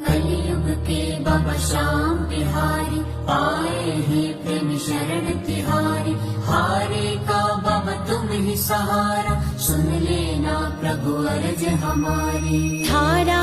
कलयुग के बाबा श्याम बिहारी आए हैं प्रेम शरण तिहारी। हारे का बाबा तुम ही सहारा, सुन लेना प्रभु अर्ज हमारी। थारा